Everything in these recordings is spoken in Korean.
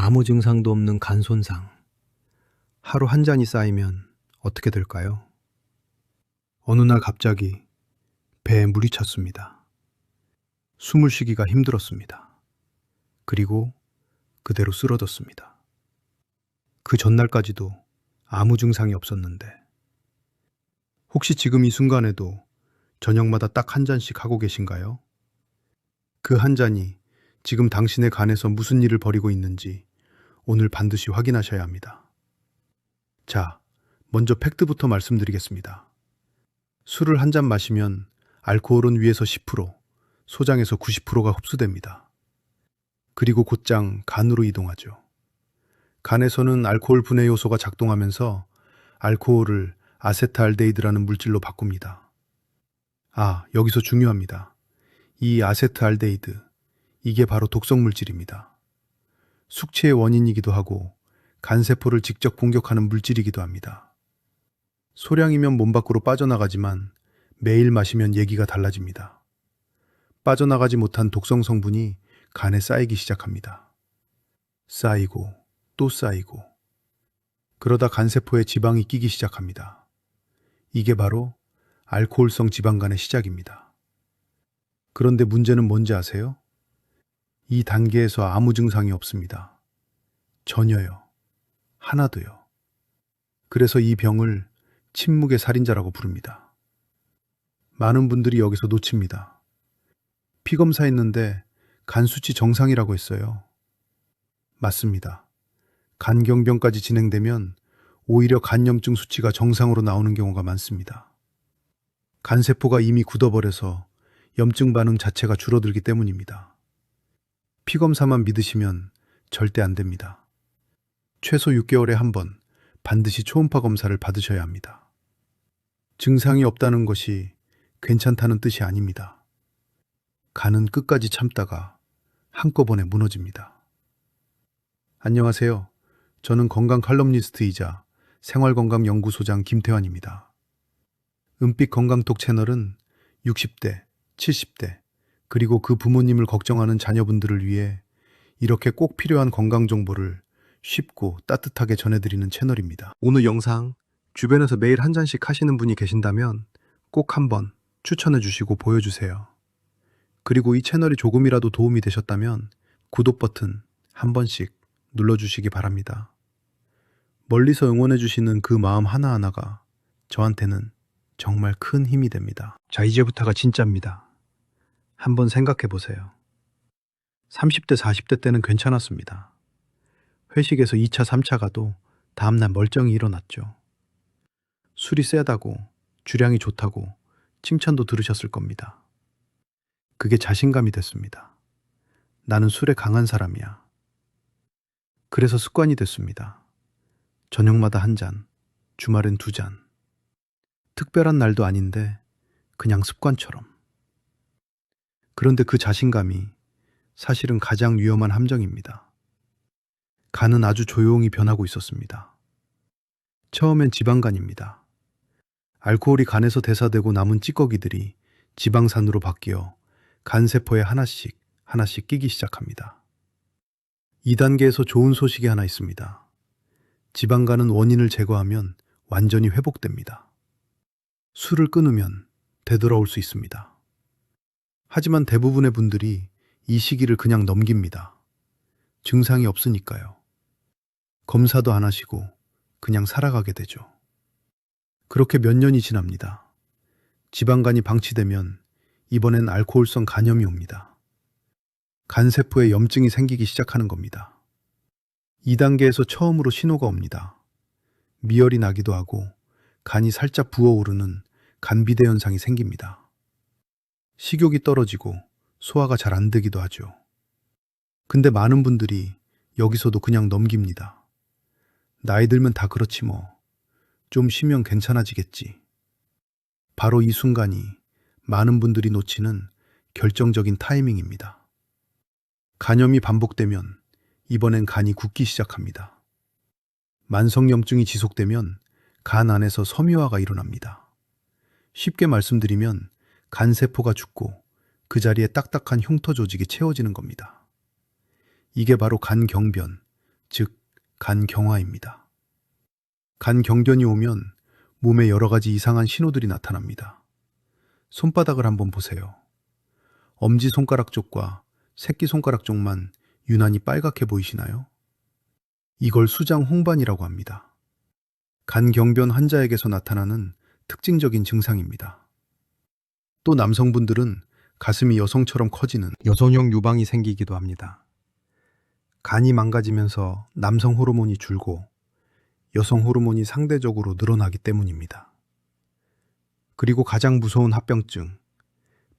아무 증상도 없는 간 손상. 하루 한 잔이 쌓이면 어떻게 될까요? 어느 날 갑자기 배에 물이 찼습니다. 숨을 쉬기가 힘들었습니다. 그리고 그대로 쓰러졌습니다. 그 전날까지도 아무 증상이 없었는데, 혹시 지금 이 순간에도 저녁마다 딱 한 잔씩 하고 계신가요? 그 한 잔이 지금 당신의 간에서 무슨 일을 벌이고 있는지 오늘 반드시 확인하셔야 합니다. 자, 먼저 팩트부터 말씀드리겠습니다. 술을 한 잔 마시면 알코올은 위에서 10%, 소장에서 90%가 흡수됩니다. 그리고 곧장 간으로 이동하죠. 간에서는 알코올 분해 요소가 작동하면서 알코올을 아세트알데히드라는 물질로 바꿉니다. 여기서 중요합니다. 이 아세트알데히드, 이게 바로 독성 물질입니다. 숙취의 원인이기도 하고 간세포를 직접 공격하는 물질이기도 합니다. 소량이면 몸 밖으로 빠져나가지만 매일 마시면 얘기가 달라집니다. 빠져나가지 못한 독성 성분이 간에 쌓이기 시작합니다. 쌓이고 또 쌓이고, 그러다 간세포에 지방이 끼기 시작합니다. 이게 바로 알코올성 지방간의 시작입니다. 그런데 문제는 뭔지 아세요? 이 단계에서 아무 증상이 없습니다. 전혀요. 하나도요. 그래서 이 병을 침묵의 살인자라고 부릅니다. 많은 분들이 여기서 놓칩니다. 피검사했는데 간 수치 정상이라고 했어요. 맞습니다. 간경병까지 진행되면 오히려 간염증 수치가 정상으로 나오는 경우가 많습니다. 간세포가 이미 굳어버려서 염증 반응 자체가 줄어들기 때문입니다. 피검사만 믿으시면 절대 안 됩니다. 최소 6개월에 한 번 반드시 초음파 검사를 받으셔야 합니다. 증상이 없다는 것이 괜찮다는 뜻이 아닙니다. 간은 끝까지 참다가 한꺼번에 무너집니다. 안녕하세요. 저는 건강 칼럼니스트이자 생활건강연구소장 김태환입니다. 은빛 건강톡 채널은 60대, 70대, 그리고 그 부모님을 걱정하는 자녀분들을 위해 이렇게 꼭 필요한 건강 정보를 쉽고 따뜻하게 전해드리는 채널입니다. 오늘 영상 주변에서 매일 한 잔씩 하시는 분이 계신다면 꼭 한번 추천해 주시고 보여주세요. 그리고 이 채널이 조금이라도 도움이 되셨다면 구독 버튼 한 번씩 눌러주시기 바랍니다. 멀리서 응원해 주시는 그 마음 하나하나가 저한테는 정말 큰 힘이 됩니다. 자, 이제부터가 진짜입니다. 한번 생각해 보세요. 30대, 40대 때는 괜찮았습니다. 회식에서 2차, 3차 가도 다음날 멀쩡히 일어났죠. 술이 세다고, 주량이 좋다고 칭찬도 들으셨을 겁니다. 그게 자신감이 됐습니다. 나는 술에 강한 사람이야. 그래서 습관이 됐습니다. 저녁마다 한 잔, 주말엔 2잔. 특별한 날도 아닌데 그냥 습관처럼. 그런데 그 자신감이 사실은 가장 위험한 함정입니다. 간은 아주 조용히 변하고 있었습니다. 처음엔 지방간입니다. 알코올이 간에서 대사되고 남은 찌꺼기들이 지방산으로 바뀌어 간세포에 하나씩 하나씩 끼기 시작합니다. 2단계에서 좋은 소식이 하나 있습니다. 지방간은 원인을 제거하면 완전히 회복됩니다. 술을 끊으면 되돌아올 수 있습니다. 하지만 대부분의 분들이 이 시기를 그냥 넘깁니다. 증상이 없으니까요. 검사도 안 하시고 그냥 살아가게 되죠. 그렇게 몇 년이 지납니다. 지방간이 방치되면 이번엔 알코올성 간염이 옵니다. 간세포에 염증이 생기기 시작하는 겁니다. 2단계에서 처음으로 신호가 옵니다. 미열이 나기도 하고 간이 살짝 부어오르는 간비대 현상이 생깁니다. 식욕이 떨어지고 소화가 잘 안 되기도 하죠. 근데 많은 분들이 여기서도 그냥 넘깁니다. 나이 들면 다 그렇지 뭐. 좀 쉬면 괜찮아지겠지. 바로 이 순간이 많은 분들이 놓치는 결정적인 타이밍입니다. 간염이 반복되면 이번엔 간이 굳기 시작합니다. 만성염증이 지속되면 간 안에서 섬유화가 일어납니다. 쉽게 말씀드리면 간세포가 죽고 그 자리에 딱딱한 흉터 조직이 채워지는 겁니다. 이게 바로 간경변, 즉 간경화입니다. 간경변이 오면 몸에 여러 가지 이상한 신호들이 나타납니다. 손바닥을 한번 보세요. 엄지손가락 쪽과 새끼손가락 쪽만 유난히 빨갛게 보이시나요? 이걸 수장 홍반이라고 합니다. 간경변 환자에게서 나타나는 특징적인 증상입니다. 또 남성분들은 가슴이 여성처럼 커지는 여성형 유방이 생기기도 합니다. 간이 망가지면서 남성 호르몬이 줄고 여성 호르몬이 상대적으로 늘어나기 때문입니다. 그리고 가장 무서운 합병증,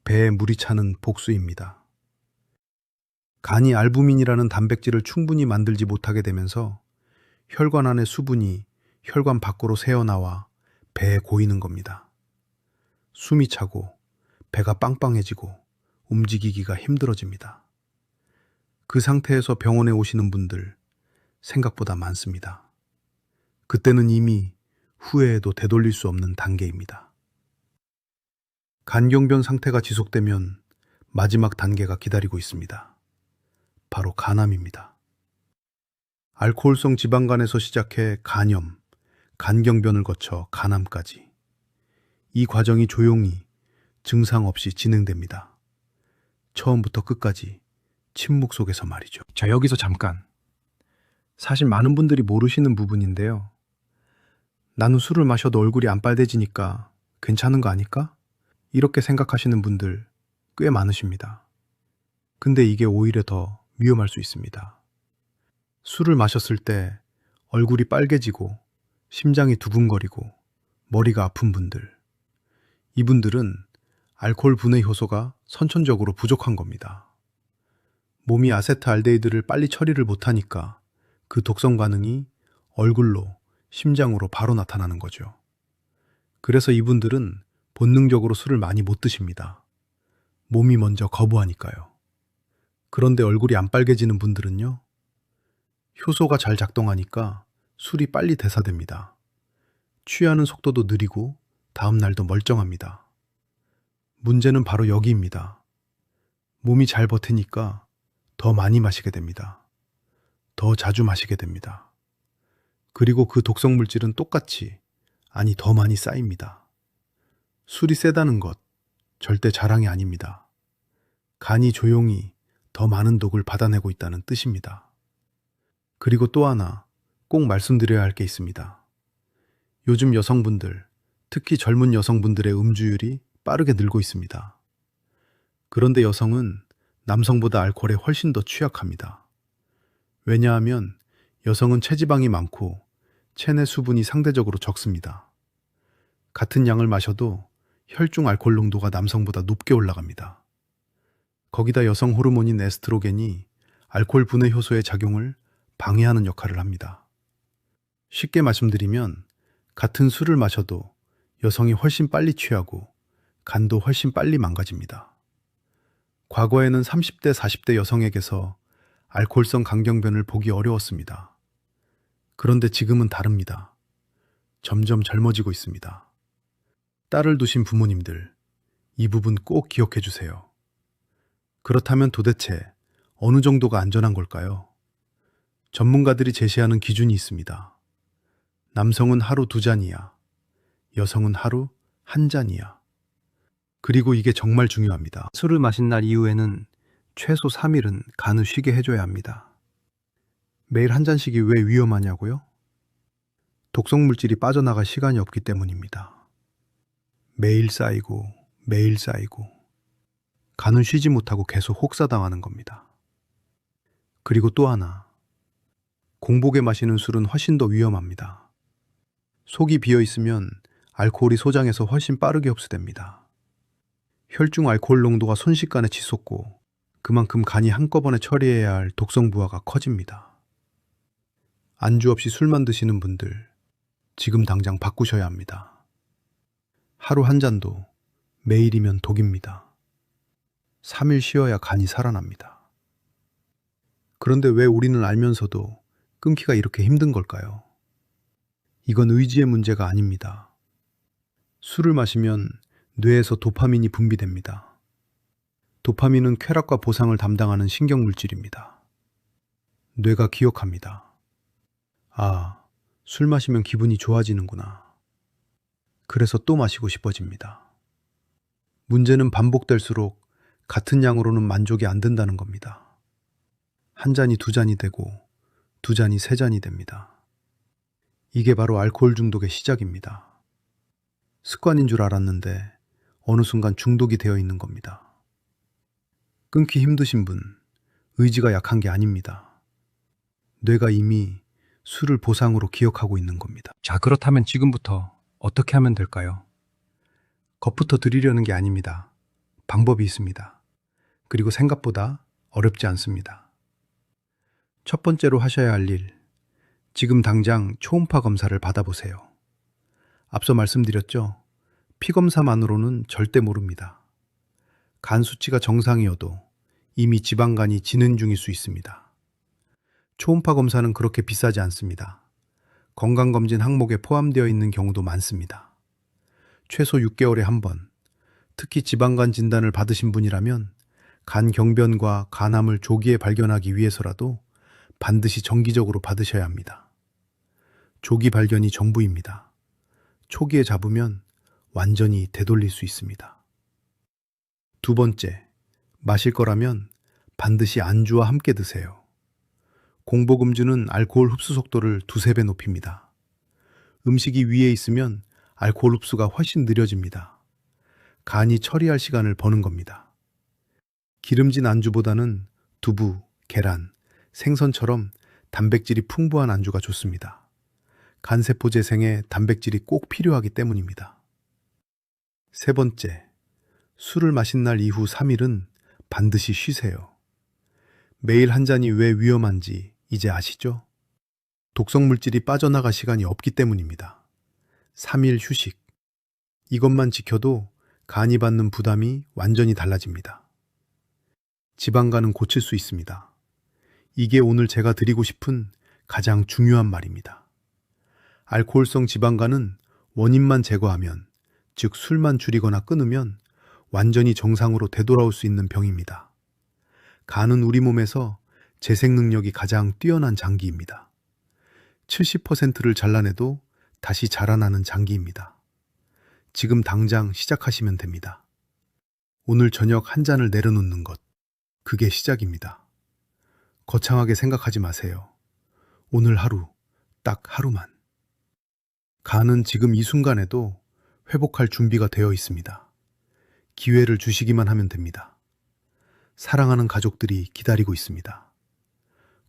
배에 물이 차는 복수입니다. 간이 알부민이라는 단백질을 충분히 만들지 못하게 되면서 혈관 안의 수분이 혈관 밖으로 새어나와 배에 고이는 겁니다. 숨이 차고 배가 빵빵해지고 움직이기가 힘들어집니다. 그 상태에서 병원에 오시는 분들 생각보다 많습니다. 그때는 이미 후회해도 되돌릴 수 없는 단계입니다. 간경변 상태가 지속되면 마지막 단계가 기다리고 있습니다. 바로 간암입니다. 알코올성 지방간에서 시작해 간염, 간경변을 거쳐 간암까지. 이 과정이 조용히 증상 없이 진행됩니다. 처음부터 끝까지 침묵 속에서 말이죠. 자, 여기서 잠깐. 사실 많은 분들이 모르시는 부분인데요. 나는 술을 마셔도 얼굴이 안 빨개지니까 괜찮은 거 아닐까? 이렇게 생각하시는 분들 꽤 많으십니다. 근데 이게 오히려 더 위험할 수 있습니다. 술을 마셨을 때 얼굴이 빨개지고 심장이 두근거리고 머리가 아픈 분들. 이분들은 알코올 분해 효소가 선천적으로 부족한 겁니다. 몸이 아세트알데히드를 빨리 처리를 못하니까 그 독성 반응이 얼굴로, 심장으로 바로 나타나는 거죠. 그래서 이분들은 본능적으로 술을 많이 못 드십니다. 몸이 먼저 거부하니까요. 그런데 얼굴이 안 빨개지는 분들은요, 효소가 잘 작동하니까 술이 빨리 대사됩니다. 취하는 속도도 느리고 다음 날도 멀쩡합니다. 문제는 바로 여기입니다. 몸이 잘 버티니까 더 많이 마시게 됩니다. 더 자주 마시게 됩니다. 그리고 그 독성 물질은 똑같이, 아니 더 많이 쌓입니다. 술이 세다는 것 절대 자랑이 아닙니다. 간이 조용히 더 많은 독을 받아내고 있다는 뜻입니다. 그리고 또 하나 꼭 말씀드려야 할 게 있습니다. 요즘 여성분들, 특히 젊은 여성분들의 음주율이 빠르게 늘고 있습니다. 그런데 여성은 남성보다 알코올에 훨씬 더 취약합니다. 왜냐하면 여성은 체지방이 많고 체내 수분이 상대적으로 적습니다. 같은 양을 마셔도 혈중 알코올 농도가 남성보다 높게 올라갑니다. 거기다 여성 호르몬인 에스트로겐이 알코올 분해 효소의 작용을 방해하는 역할을 합니다. 쉽게 말씀드리면 같은 술을 마셔도 여성이 훨씬 빨리 취하고 간도 훨씬 빨리 망가집니다. 과거에는 30대, 40대 여성에게서 알코올성 간경변을 보기 어려웠습니다. 그런데 지금은 다릅니다. 점점 젊어지고 있습니다. 딸을 두신 부모님들, 이 부분 꼭 기억해 주세요. 그렇다면 도대체 어느 정도가 안전한 걸까요? 전문가들이 제시하는 기준이 있습니다. 남성은 하루 2잔이야. 여성은 하루 1잔이야. 그리고 이게 정말 중요합니다. 술을 마신 날 이후에는 최소 3일은 간을 쉬게 해줘야 합니다. 매일 1잔씩이 왜 위험하냐고요? 독성 물질이 빠져나갈 시간이 없기 때문입니다. 매일 쌓이고 매일 쌓이고 간은 쉬지 못하고 계속 혹사당하는 겁니다. 그리고 또 하나, 공복에 마시는 술은 훨씬 더 위험합니다. 속이 비어 있으면 알코올이 소장해서 훨씬 빠르게 흡수됩니다. 혈중 알코올 농도가 순식간에 치솟고 그만큼 간이 한꺼번에 처리해야 할 독성 부하가 커집니다. 안주 없이 술만 드시는 분들, 지금 당장 바꾸셔야 합니다. 하루 1잔도 매일이면 독입니다. 3일 쉬어야 간이 살아납니다. 그런데 왜 우리는 알면서도 끊기가 이렇게 힘든 걸까요? 이건 의지의 문제가 아닙니다. 술을 마시면 뇌에서 도파민이 분비됩니다. 도파민은 쾌락과 보상을 담당하는 신경물질입니다. 뇌가 기억합니다. 아, 술 마시면 기분이 좋아지는구나. 그래서 또 마시고 싶어집니다. 문제는 반복될수록 같은 양으로는 만족이 안 된다는 겁니다. 한 잔이 두 잔이 되고 두 잔이 세 잔이 됩니다. 이게 바로 알코올 중독의 시작입니다. 습관인 줄 알았는데 어느 순간 중독이 되어 있는 겁니다. 끊기 힘드신 분, 의지가 약한 게 아닙니다. 뇌가 이미 술을 보상으로 기억하고 있는 겁니다. 자, 그렇다면 지금부터 어떻게 하면 될까요? 겁부터 드리려는 게 아닙니다. 방법이 있습니다. 그리고 생각보다 어렵지 않습니다. 첫 번째로 하셔야 할 일, 지금 당장 초음파 검사를 받아보세요. 앞서 말씀드렸죠? 피 검사만으로는 절대 모릅니다. 간 수치가 정상이어도 이미 지방간이 진행 중일 수 있습니다. 초음파 검사는 그렇게 비싸지 않습니다. 건강검진 항목에 포함되어 있는 경우도 많습니다. 최소 6개월에 한 번, 특히 지방간 진단을 받으신 분이라면 간 경변과 간암을 조기에 발견하기 위해서라도 반드시 정기적으로 받으셔야 합니다. 조기 발견이 전부입니다. 초기에 잡으면 완전히 되돌릴 수 있습니다. 두 번째, 마실 거라면 반드시 안주와 함께 드세요. 공복 음주는 알코올 흡수 속도를 두세 배 높입니다. 음식이 위에 있으면 알코올 흡수가 훨씬 느려집니다. 간이 처리할 시간을 버는 겁니다. 기름진 안주보다는 두부, 계란, 생선처럼 단백질이 풍부한 안주가 좋습니다. 간세포 재생에 단백질이 꼭 필요하기 때문입니다. 세 번째, 술을 마신 날 이후 3일은 반드시 쉬세요. 매일 한 잔이 왜 위험한지 이제 아시죠? 독성 물질이 빠져나갈 시간이 없기 때문입니다. 3일 휴식. 이것만 지켜도 간이 받는 부담이 완전히 달라집니다. 지방간은 고칠 수 있습니다. 이게 오늘 제가 드리고 싶은 가장 중요한 말입니다. 알코올성 지방간은 원인만 제거하면, 즉 술만 줄이거나 끊으면 완전히 정상으로 되돌아올 수 있는 병입니다. 간은 우리 몸에서 재생 능력이 가장 뛰어난 장기입니다. 70%를 잘라내도 다시 자라나는 장기입니다. 지금 당장 시작하시면 됩니다. 오늘 저녁 한 잔을 내려놓는 것, 그게 시작입니다. 거창하게 생각하지 마세요. 오늘 하루, 딱 하루만. 간은 지금 이 순간에도 회복할 준비가 되어 있습니다. 기회를 주시기만 하면 됩니다. 사랑하는 가족들이 기다리고 있습니다.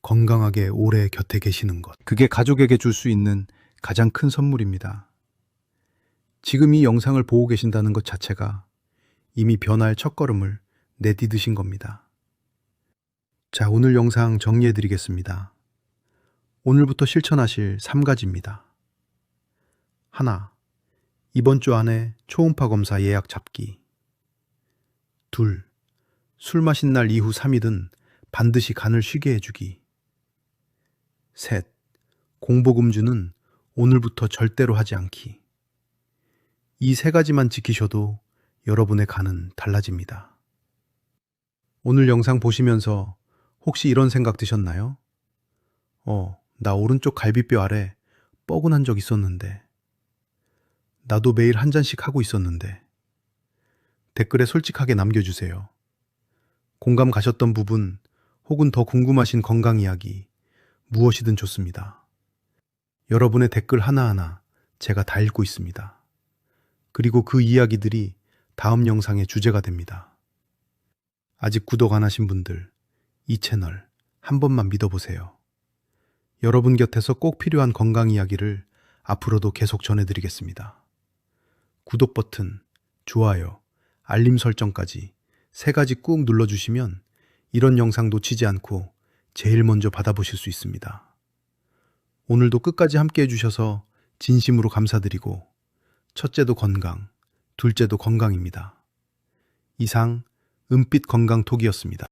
건강하게 오래 곁에 계시는 것. 그게 가족에게 줄 수 있는 가장 큰 선물입니다. 지금 이 영상을 보고 계신다는 것 자체가 이미 변화의 첫걸음을 내디디신 겁니다. 자, 오늘 영상 정리해 드리겠습니다. 오늘부터 실천하실 3가지입니다. 하나, 이번 주 안에 초음파 검사 예약 잡기. 둘, 술 마신 날 이후 3일은 반드시 간을 쉬게 해주기. 셋, 공복 음주는 오늘부터 절대로 하지 않기. 이 3가지만 지키셔도 여러분의 간은 달라집니다. 오늘 영상 보시면서 혹시 이런 생각 드셨나요? 나 오른쪽 갈비뼈 아래 뻐근한 적 있었는데. 나도 매일 한 잔씩 하고 있었는데. 댓글에 솔직하게 남겨주세요. 공감 가셨던 부분 혹은 더 궁금하신 건강 이야기 무엇이든 좋습니다. 여러분의 댓글 하나하나 제가 다 읽고 있습니다. 그리고 그 이야기들이 다음 영상의 주제가 됩니다. 아직 구독 안 하신 분들, 이 채널 한 번만 믿어보세요. 여러분 곁에서 꼭 필요한 건강 이야기를 앞으로도 계속 전해드리겠습니다. 구독 버튼, 좋아요, 알림 설정까지 3가지 꾹 눌러주시면 이런 영상 놓치지 않고 제일 먼저 받아보실 수 있습니다. 오늘도 끝까지 함께 해주셔서 진심으로 감사드리고 첫째도 건강, 둘째도 건강입니다. 이상 은빛 건강톡이었습니다.